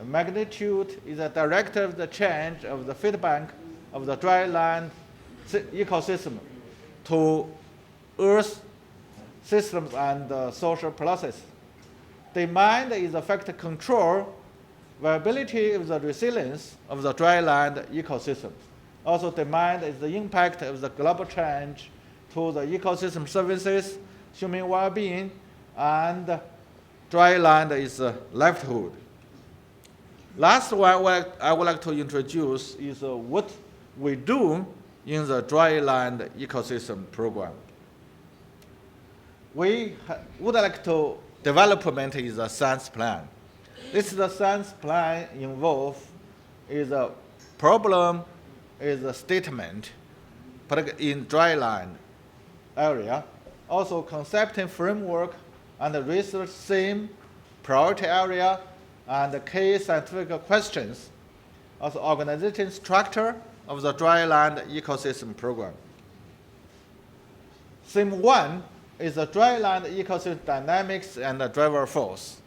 Magnitude is a director of the change of the feedback of the dry land ecosystem to Earth systems and social processes. Demand is affect control, viability of the resilience of the dry land ecosystem. Also, demand is the impact of the global change to the ecosystem services, human well-being, and dry land is livelihood. Last one I would like to introduce is what we do in the dry land ecosystem program. We would like to development is a science plan. This is a science plan involved is a problem, is a statement in dry land area. Also concepting framework and the research theme, priority area, and key scientific questions. Also organization structure of the dry land ecosystem program. Theme 1 is the dry land ecosystem dynamics and the driver force.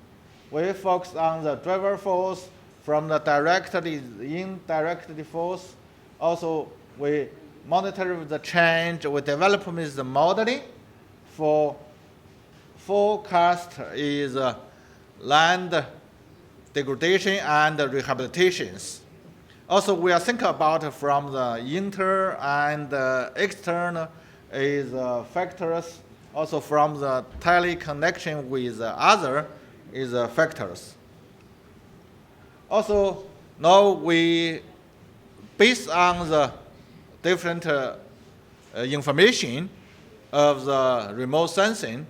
We focus on the driver force from the directly indirectly force. Also, we monitor the change. We develop the modeling for forecast is land degradation and rehabilitations. Also, we are thinking about from the inter and external is factors. Also, from the teleconnection with other is factors. Also, now we, based on the different information of the remote sensing,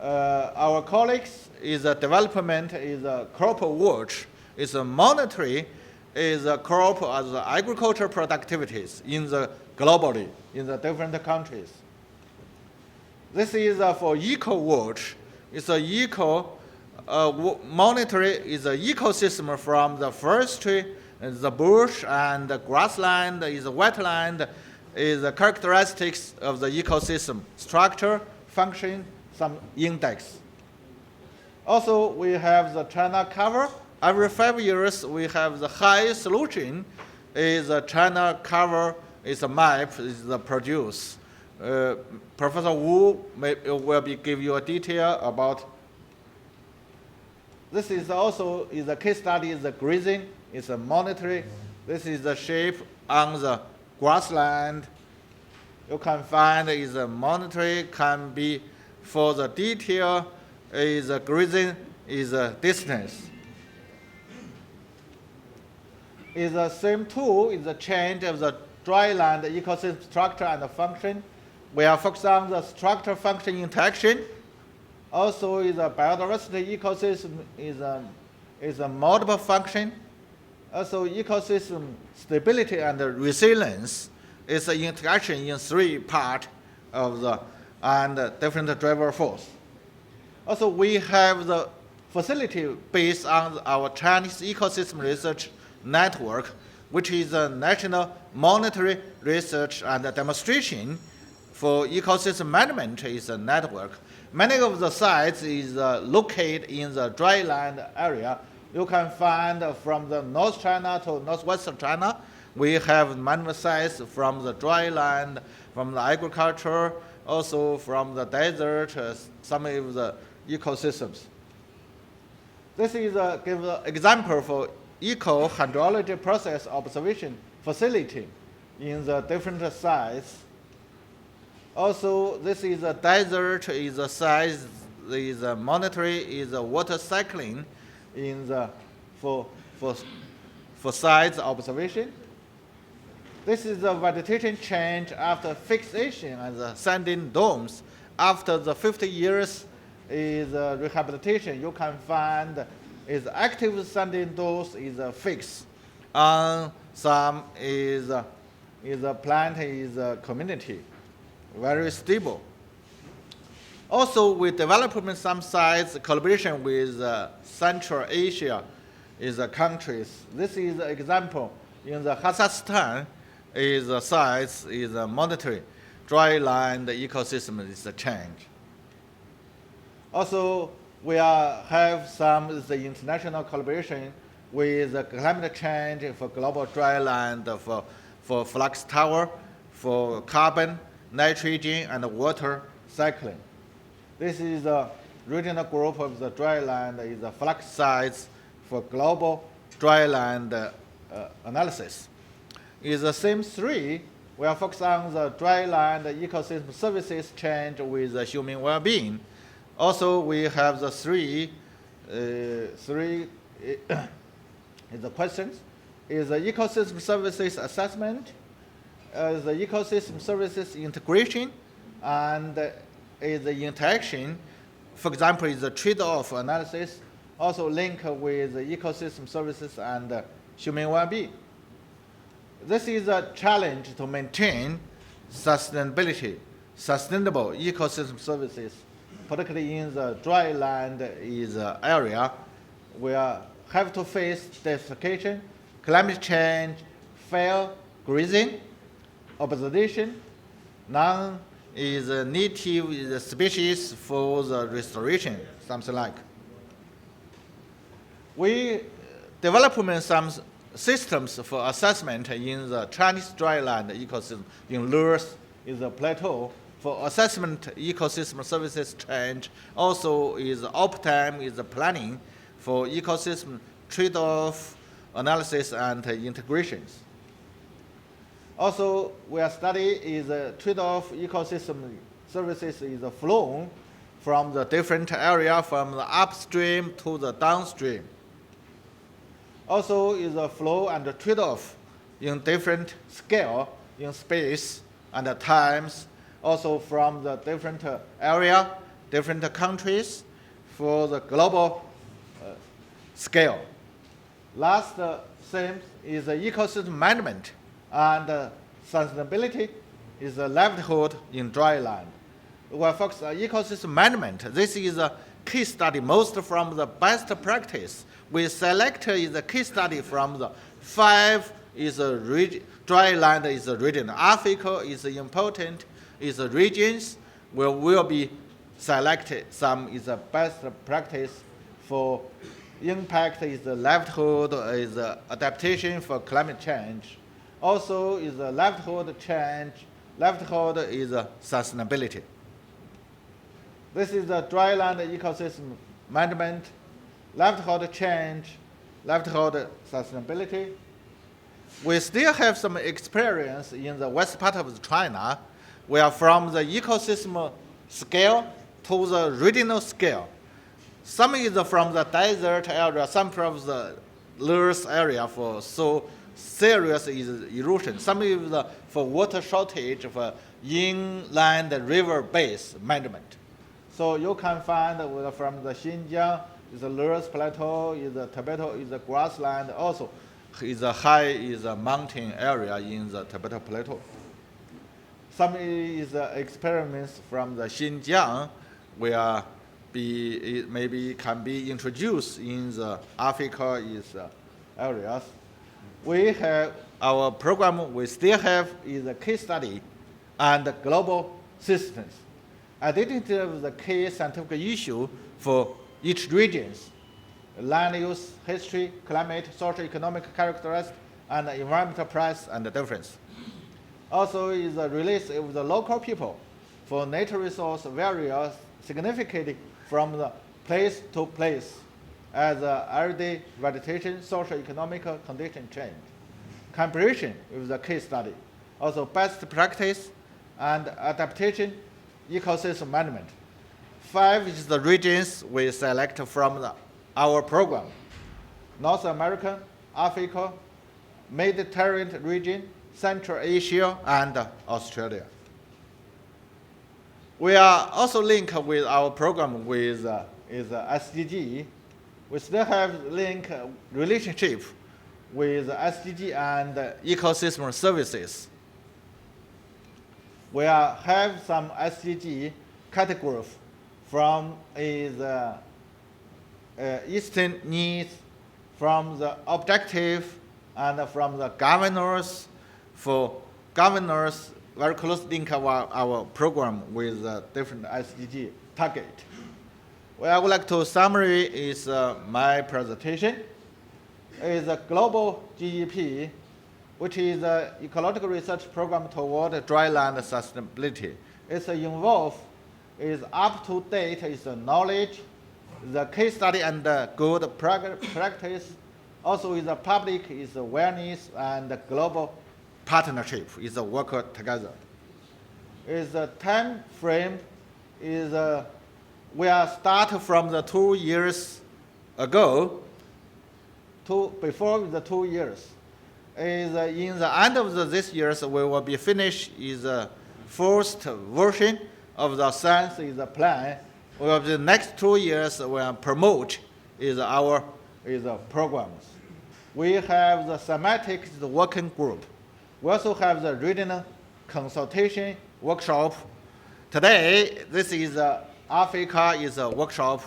our colleagues is a development is a crop watch, is a monitoring, is a crop as agricultural productivities in the globally in the different countries. This is for eco watch. It's a eco monitoring is an ecosystem from the forestry, the bush and the grassland, is a wetland, is the characteristics of the ecosystem structure, function, some index. Also, we have the China cover. Every 5 years, we have the high solution. Is a China cover. Is a map. Is the produce. Professor Wu will give you a detail about. This is also is a case study. Is the grazing. It's a monitoring. This is the shape on the grassland. You can find is a monitoring can be for the detail. Is a grazing is a distance. Is the same tool is the change of the dry land ecosystem structure and function. We are focused on the structure function interaction. Also, is a biodiversity ecosystem is a multiple function. Also, ecosystem stability and resilience is an interaction in 3 parts of the and different driver force. Also, we have the facility based on our Chinese Ecosystem Research Network, which is a national monitoring research and demonstration for ecosystem management is a network. Many of the sites is located in the dry land area. You can find from the North China to Northwestern China. We have many sites from the dry land, from the agriculture, also from the desert, some of the ecosystems. This is give an example for eco-hydrology process observation facility in the different sites. Also, this is a desert, is a size, is a monitoring, is a water cycling, in the for size observation. This is the vegetation change after fixation and the sanding domes. After the 50 years is rehabilitation, you can find is active sanding domes is fixed. Some is a plant is a community, very stable. Also, we develop some sites collaboration with Central Asia is countries. This is an example in the Kazakhstan is a site is a monitoring dry land ecosystem is a change. Also, we have some the international collaboration with climate change for global dry land, for flux tower, for carbon, nitrogen, and water cycling. This is a regional group of the dry land is a flux sites for global dry land analysis. Is the same three. We are focused on the dry land ecosystem services change with the human well-being. Also, we have the three is the questions. Is the ecosystem services assessment, is the ecosystem services integration, and is the interaction. For example, is the trade-off analysis, also linked with the ecosystem services and human well-being. This is a challenge to maintain sustainable ecosystem services, particularly in the dry land area. We have to face desertification, climate change, fair grazing, observation, non-native species for the restoration, something like. We development some systems for assessment in the Chinese dryland ecosystem. In Terres is a plateau for assessment ecosystem services change. Also is Optime is the planning for ecosystem trade-off analysis and integrations. Also, we are studying is trade-off ecosystem services is flown from the different area from the upstream to the downstream. Also is a flow and a trade-off in different scale, in space and times, also from the different area, different countries for the global scale. Last theme is ecosystem management and sustainability is a livelihood in dry land. We are focused on ecosystem management. This is a case study most from the best practice. We select is a case study from the 5 is a dry land is a region. Africa is important is a regions where will be selected. Some is a best practice for impact is the livelihood is adaptation for climate change. Also is a livelihood change. Livelihood is sustainability. This is the dry land ecosystem management, livelihood change, livelihood sustainability. We still have some experience in the west part of China. We are from the ecosystem scale to the regional scale. Some is from the desert area, some from the Terres area for so serious erosion. Some is for water shortage for inland river base management. So you can find from the Xinjiang, is the Terres Plateau, is the Tibetan, is the grassland, also is a high is a mountain area in the Tibetan Plateau. Some is experiments from the Xinjiang where maybe can be introduced in the Africa areas. We have our program, we still have is a case study and global systems. Identity of the key scientific issue for each regions, land use, history, climate, social, economic characteristics, and environmental price and the difference. Also is a release of the local people for nature resource varies significantly from the place to place as Arides vegetation, social, economic condition change. Comparison with the case study. Also best practice and adaptation ecosystem management. 5 is the regions we select from our program. North America, Africa, Mediterranean region, Central Asia, and Australia. We are also linked with our program with SDG. We still have relationship with SDG and ecosystem services. We have some SDG categories from Eastern needs, from the objective, and from the governors. For governors, very close link our program with different SDG target. What I would like to summary is my presentation. Is a global GEP, which is an ecological research program toward dryland sustainability. It's involved, is up to date, is the knowledge, the case study and the good practice. Also is the public, is awareness and the global partnership, is the work together. Is a time frame, is we are start from the 2 years ago to before the 2 years. Is in the end of this year, so we will be finished is the first version of the science is the plan. Well, the next 2 years we will promote is our programs. We have the thematic the working group. We also have the regional consultation workshop. Today, this is Africa is a workshop.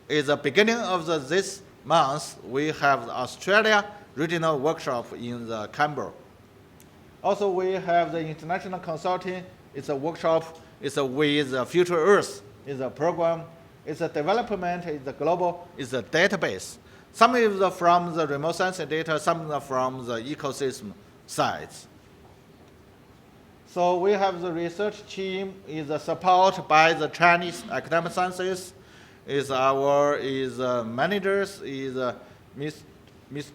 Is the beginning of this month. We have the Australia regional workshop in the Canberra. Also, we have the international consulting. It's a workshop. It's with Future Earth. It's a program. It's a development. It's a global. It's a database. Some is from the remote sensing data. Some are from the ecosystem sides. So we have the research team is support by the Chinese academic sciences. Is our managers is Miss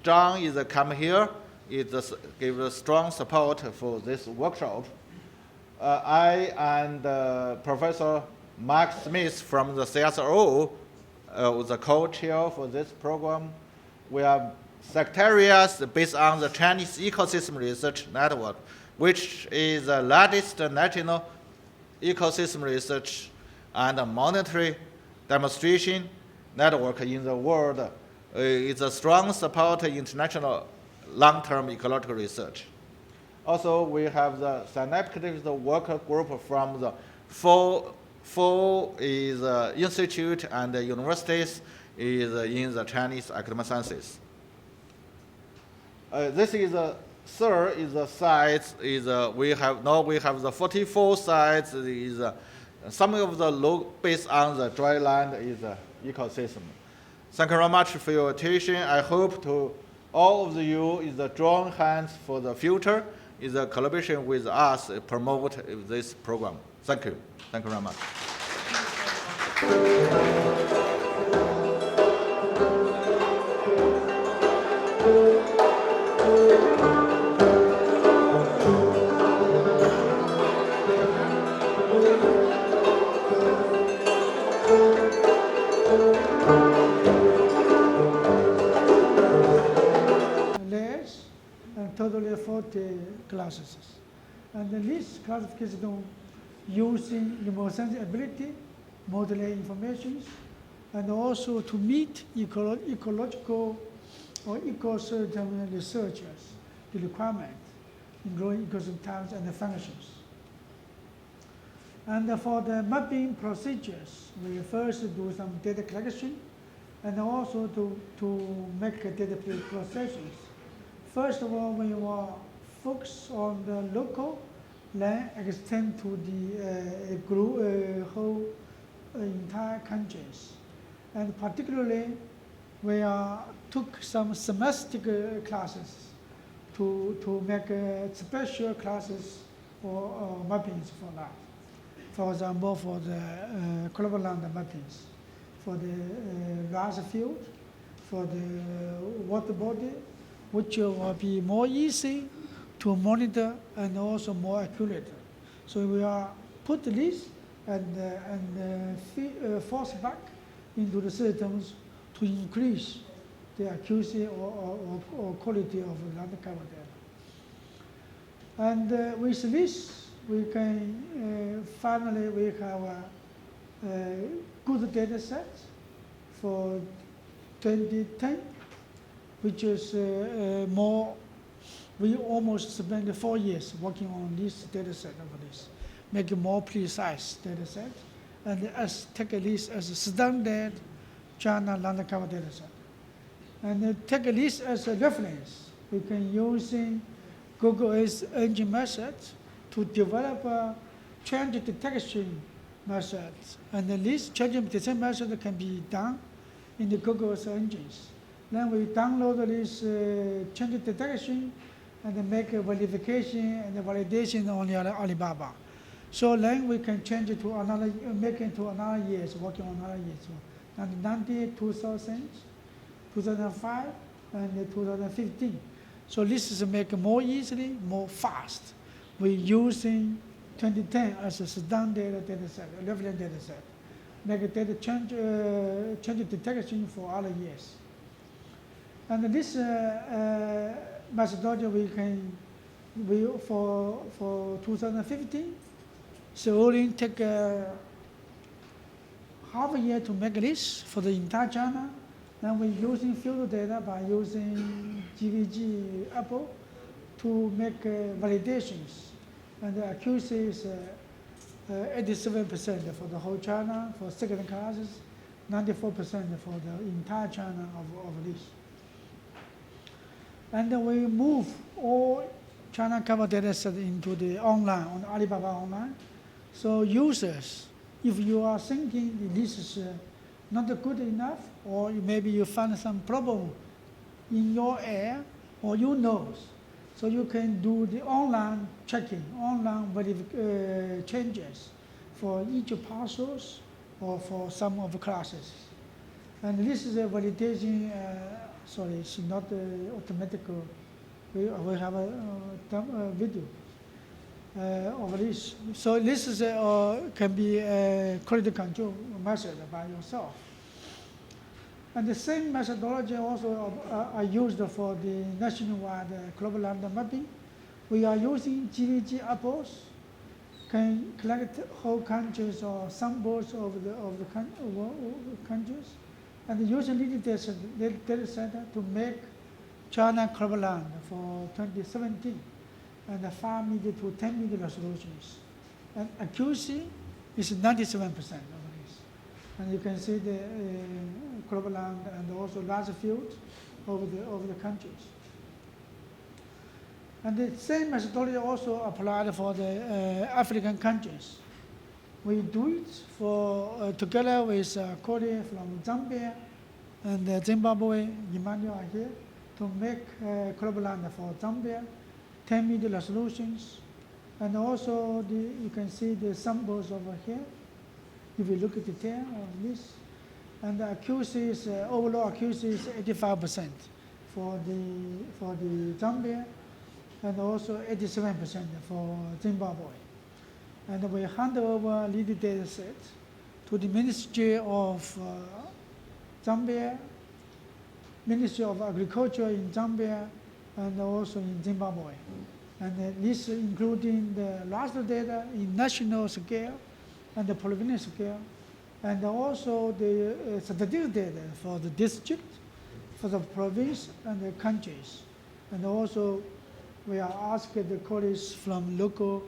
Zhang is come here. Is give a strong support for this workshop. I and Professor Mark Smith from the CSO was the co-chair for this program. We are secretariats based on the Chinese Ecosystem Research Network, which is the largest national ecosystem research and monitoring demonstration network in the world. It's a strong support to international long-term ecological research. Also, we have the synaptic worker group from the four institute and the universities is in the Chinese academic sciences. This is third is the sites is we have the 44 sites is some of the based on the dry land is ecosystem. Thank you very much for your attention. I hope to all of you is join hands for the future is a collaboration with us promote this program. Thank you. Thank you very much. Layers and totally 40 classes. And this classification using remote sensing ability, modeling information, and also to meet ecological or ecosystem researchers, the requirement, including ecosystem types and the functions. And for the mapping procedures, we first do some data collection and also to make data processions. First of all, we will focus on the local, then extend to the whole entire countries. And particularly, we took some semestic classes to make special classes or mappings for that. For example, for the global land mappings, for the large field, for the water body, which will be more easy to monitor and also more accurate. So we are put this and force back into the systems to increase the accuracy or quality of land cover data. And with this, we can finally we have a good data set for 2010, which is more. We almost spent 4 years working on this data set of this, make a more precise data set, and take this as a standard China land cover data set. And take this as a reference. We can use Google Earth engine methods to develop a change detection methods. And this change detection method can be done in the Google Earth engines. Then we download this change detection and make a verification and validation on the Alibaba. So then we can change it to another, make it to another years, working on another years. So 1990, 2000, 2005, and 2015. So this is make more easily, more fast. We're using 2010 as a standard data set, a reference data set. Make a data change detection for other years. And this methodology for 2015, so only take half a year to make this for the entire China. Then we're using field data by using GVG Apple to make validations. And the accuracy is 87% for the whole China, for second classes, 94% for the entire China of this. And then we move all China cover data set into the online, on Alibaba online. So users, if you are thinking this is not good enough, or maybe you find some problem in your area or your nose, so you can do the online checking, online changes for each parcels or for some of the classes. And this is a validation, sorry, it's not automatic. We have a video of this. So this is can be a quality control method by yourself. And the same methodology also are used for the nationwide global land mapping. We are using GVG apples, can collect whole countries or samples of the countries, and using this data set to make China global land for 2017, and 5 meter to 10 meter resolutions. And accuracy is 97% of this. And you can see the global land and also large fields over the countries. And the same methodology also applied for the African countries. We do it for together with a colleague from Zambia and Zimbabwe, Emmanuel are here, to make global land for Zambia, 10 meter resolutions. And also you can see the samples over here. If you look at the detail of this, and the accuracy is overall accuracy is 85% for the Zambia, and also 87% for Zimbabwe. And we hand over lead data set to the Ministry of Zambia, Ministry of Agriculture in Zambia, and also in Zimbabwe. And this including the raster data in national scale and the provincial scale, and also the statistical data for the district, for the province, and the countries. And also, we are asked the colleagues from local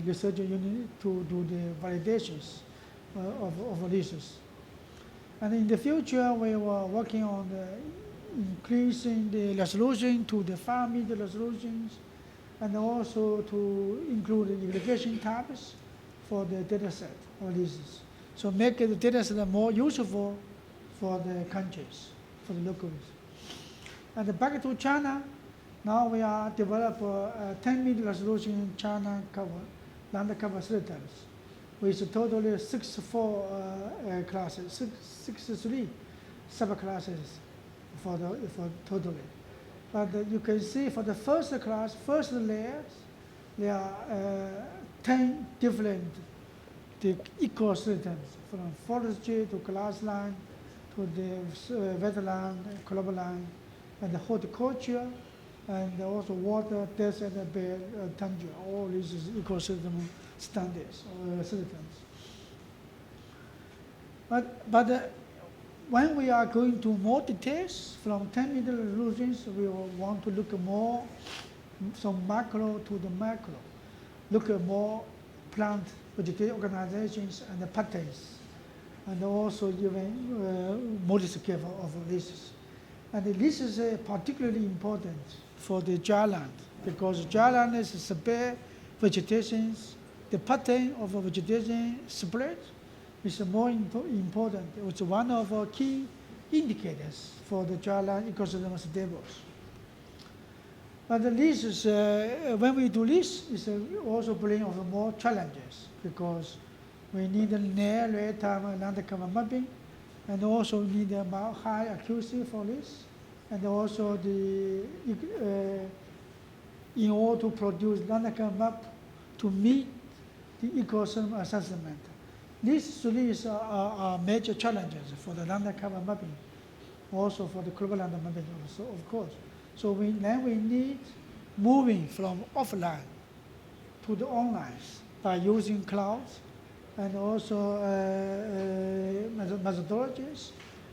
research unit to do the validations of this. And in the future, we were working on increasing the resolution to the 5 meter resolutions, and also to include the irrigation types for the data set of this. So make the data set more useful for the countries, for the locals. And back to China, now we are develop a 10 meter resolution China cover, land cover systems, with totally 64 classes, 63 subclasses for totally. But you can see for the first class, first layers, there are 10 different ecosystems, from forestry to grassland to the wetland, cropland, and horticulture, and also water, desert, bed, tundra. All these is ecosystem standards or citizens. But when we are going to more details from 10-meter resolutions, we will want to look more from macro to the macro, look at more plant vegetation organizations and the patterns, and also even multi-scale of this. And this is particularly important for the dry land, because dry land is severe vegetations. The pattern of vegetation spread is more important. It's one of our key indicators for the dry land ecosystem stables. But this is, when we do this, it's also bring over more challenges, because we need a near real-time land cover mapping, and also need a high accuracy for this, and also in order to produce land cover map to meet the ecosystem assessment. These three are major challenges for the land cover mapping, also for the global land mapping also, of course. So then we need moving from offline to the online by using clouds and also methodologies,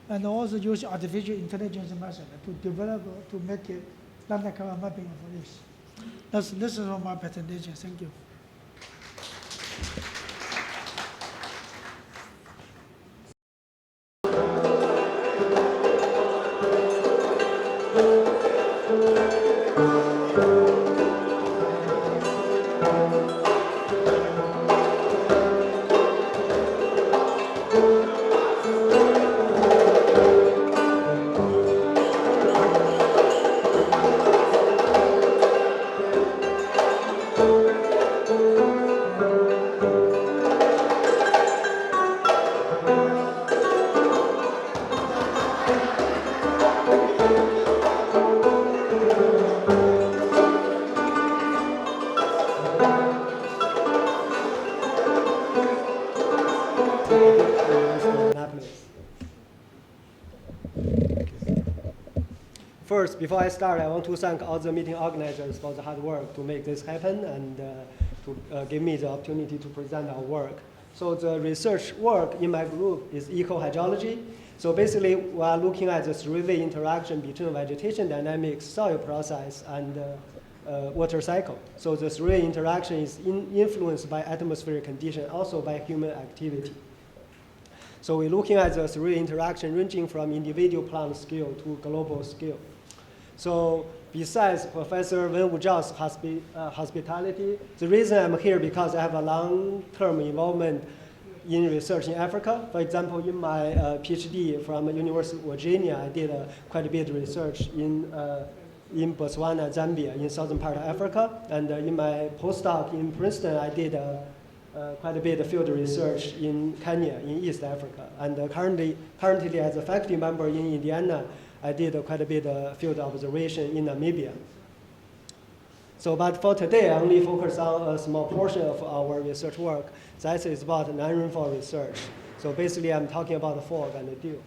and also use artificial intelligence method to develop, to make it land cover mapping for this. This is all my presentation. Thank you. First, before I start, I want to thank all the meeting organizers for the hard work to make this happen and to give me the opportunity to present our work. So the research work in my group is ecohydrology. So basically, we are looking at the three-way interaction between vegetation dynamics, soil process, and water cycle. So the three-way interaction is influenced by atmospheric condition, also by human activity. So we're looking at the three-way interaction ranging from individual plant scale to global scale. So besides Professor Wen Wuzhao's hospitality, the reason I'm here because I have a long-term involvement in research in Africa. For example, in my PhD from University of Virginia, I did quite a bit of research in Botswana, Zambia, in southern part of Africa. And in my postdoc in Princeton, I did quite a bit of field research in Kenya, in East Africa. And currently, as a faculty member in Indiana, I did quite a bit of field observation in Namibia. So, but for today, I only focus on a small portion of our research work. That is about non-rainfall research. So basically, I'm talking about the fog and the dew.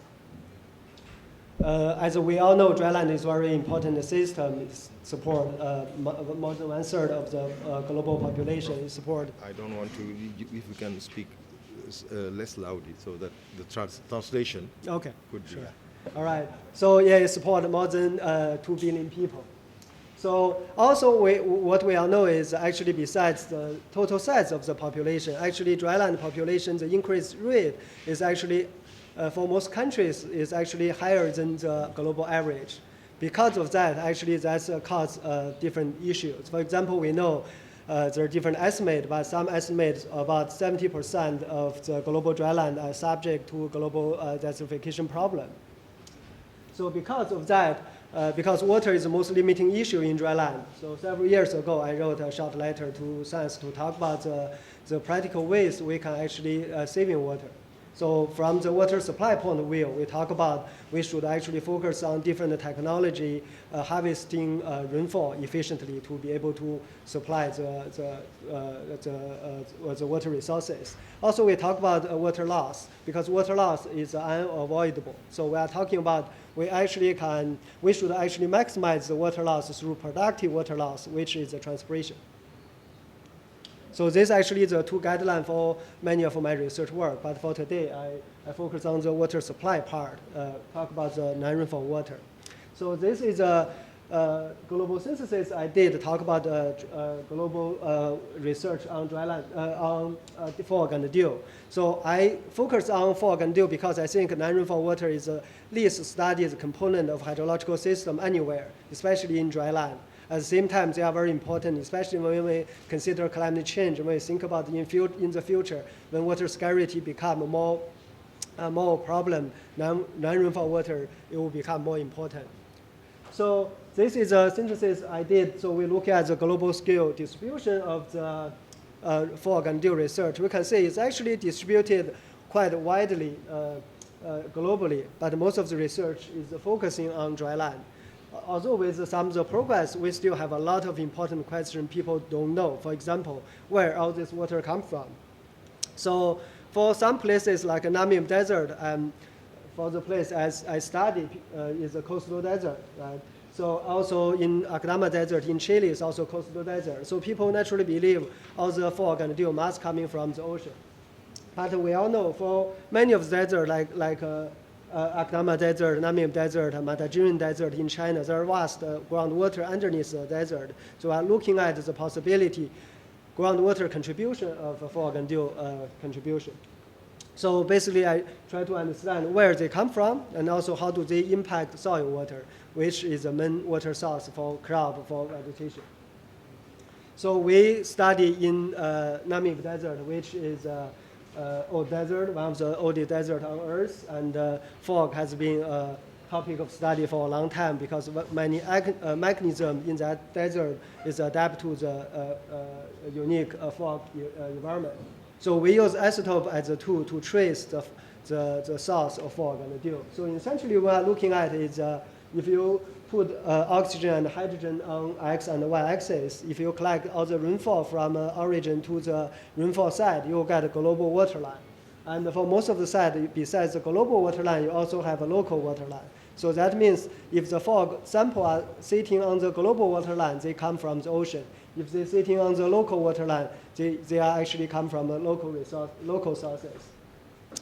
As we all know, dryland is a very important system. It supports more than 1/3 of the global population. It support. I don't want to, if you can speak less loudly so that the translation Okay. could be. Sure. All right. So yeah, it supports more than 2 billion people. So also what we all know is actually besides the total size of the population, actually dryland population, the increase rate is actually for most countries is actually higher than the global average. Because of that, actually that's cause different issues. For example, we know there are different estimates, but some estimates about 70% of the global dryland are subject to global desertification problem. So because of that, because water is the most limiting issue in dryland, so several years ago I wrote a short letter to Science to talk about the practical ways we can actually saving water. So from the water supply point of view, we talk about we should actually focus on different technology harvesting rainfall efficiently to be able to supply the water resources. Also, we talk about water loss because water loss is unavoidable. So we are talking about we should actually maximize the water loss through productive water loss, which is the transpiration. So this actually is the two guidelines for many of my research work. But for today, I focus on the water supply part, talk about the non-rainfall water. So this is a global synthesis I did, talk about global research on dryland, on fog and dew. So I focus on fog and dew because I think non-rainfall water is the least studied component of hydrological system anywhere, especially in dryland. At the same time, they are very important, especially when we consider climate change, when we think about in the future, when water scarcity become more problem, non-rainfall water, it will become more important. So this is a synthesis I did. So we look at the global scale distribution of the fog and dew research. We can see it's actually distributed quite widely globally, but most of the research is focusing on dry land. Although with some of the progress, we still have a lot of important questions people don't know. For example, where all this water comes from. So for some places like Namib Desert, for the place as I studied is a coastal desert, right? So also in Atacama Desert in Chile is also coastal desert. So people naturally believe all the fog and dew must coming from the ocean. But we all know for many of the deserts like Atacama Desert, Namib Desert, Matagirian Desert in China, there are vast groundwater underneath the desert. So we are looking at the possibility groundwater contribution of fog and dew contribution. So basically, I try to understand where they come from and also how do they impact soil water, which is the main water source for crop, for vegetation. So we study in Namib Desert, which is old desert, one of the oldest desert on Earth, and fog has been a topic of study for a long time because many mechanisms in that desert is adapt to the unique fog environment. So we use isotope as a tool to trace the source of fog and dew. So essentially what we are looking at is if you put oxygen and hydrogen on X and Y axis, if you collect all the rainfall from origin to the rainfall side, you'll get a global water line. And for most of the side, besides the global water line, you also have a local water line. So that means if the fog sample are sitting on the global water line, they come from the ocean. If they're sitting on the local water line, they are actually come from local sources.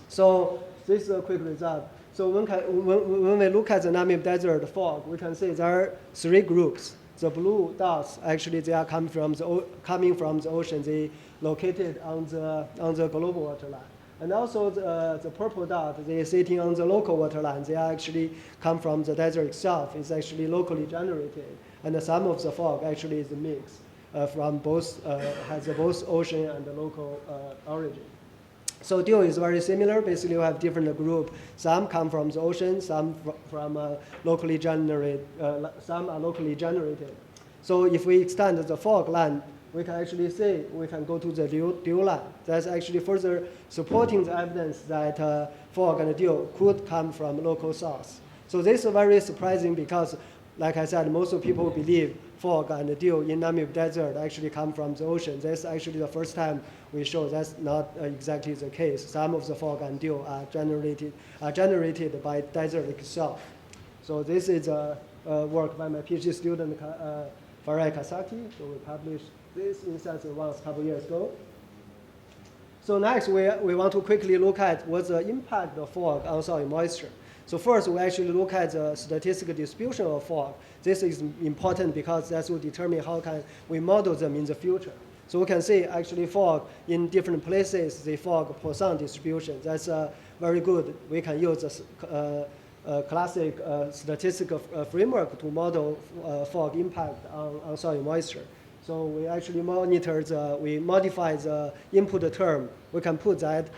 So this is a quick result. So when we look at the Namib Desert fog, we can see there are three groups. The blue dots, actually, they are coming from the ocean. They located on the global water line. And also the purple dot, they are sitting on the local water line. They are actually come from the desert itself. It's actually locally generated. And some of the fog actually is a mix from both, has both ocean and the local origin. So dew is very similar. Basically, you have different groups. Some come from the ocean, some from locally generated, some are locally generated. So if we extend the fog line, we can actually say we can go to the dew line. That's actually further supporting the evidence that fog and dew could come from local source. So this is very surprising because, like I said, most of people believe fog and dew in Namib Desert actually come from the ocean. That's actually the first time we show that's not exactly the case. Some of the fog and dew are generated by desert itself. So this is a work by my PhD student, Farai Kasaki. So we published this in Science Advance a couple years ago. So next, we want to quickly look at what's the impact of fog on soil moisture. So first, we actually look at the statistical distribution of fog. This is important because that will determine how can we model them in the future. So we can see actually fog in different places, the fog Poisson distribution. That's very good. We can use a classic statistical framework to model fog impact on soil moisture. So we actually we modify the input term. We can put that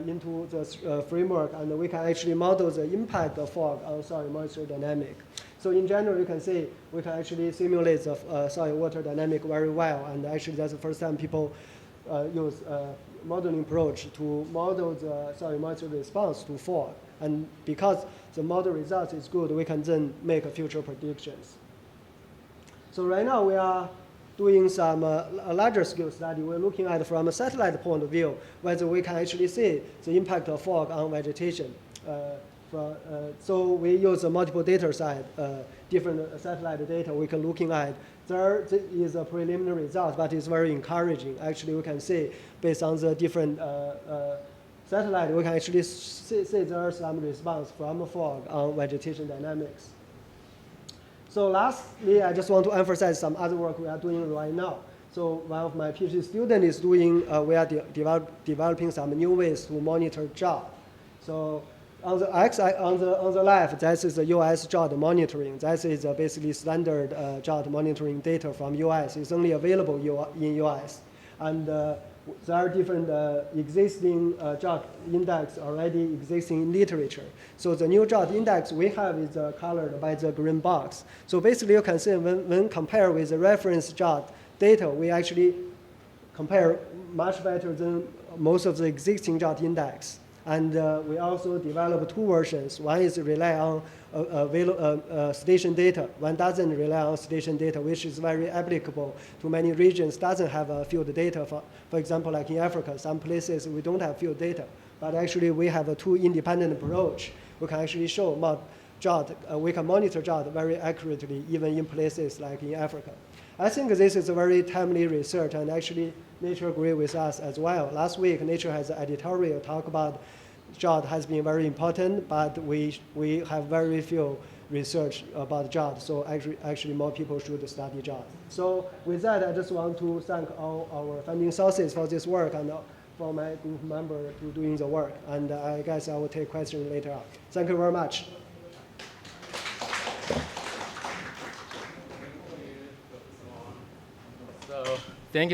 into the framework, and we can actually model the impact of fog on soil moisture dynamic. So in general, you can see we can actually simulate the soil water dynamic very well, and actually that's the first time people use modeling approach to model the soil moisture response to fog. And because the model results is good, we can then make future predictions. So right now we are doing some a larger scale study. We're looking at from a satellite point of view whether we can actually see the impact of fog on vegetation. So we use a multiple data set, different satellite data we can looking at. There is a preliminary result, but it's very encouraging. Actually, we can see based on the different satellite, we can actually see there's some response from fog on vegetation dynamics. So lastly, I just want to emphasize some other work we are doing right now. So one of my PhD students is doing, we are developing some new ways to monitor drought. So on the on the left, that is the US drought monitoring. That is basically standard drought monitoring data from US. It's only available in US. And there are different existing drought index already existing in literature. So the new drought index we have is colored by the green box. So basically you can see when compared with the reference drought data, we actually compare much better than most of the existing drought index. And we also developed two versions. One is rely on station data. One doesn't rely on station data, which is very applicable to many regions. Doesn't have field data. For example, like in Africa, some places we don't have field data. But actually, we have a two independent approach. We can actually show drought. We can monitor drought very accurately, even in places like in Africa. I think this is a very timely research, and actually Nature agreed with us as well. Last week, Nature has an editorial talk about drought has been very important, but we have very few research about drought, so actually more people should study drought. So with that, I just want to thank all our funding sources for this work and for my group member to doing the work. And I guess I will take questions later on. Thank you very much.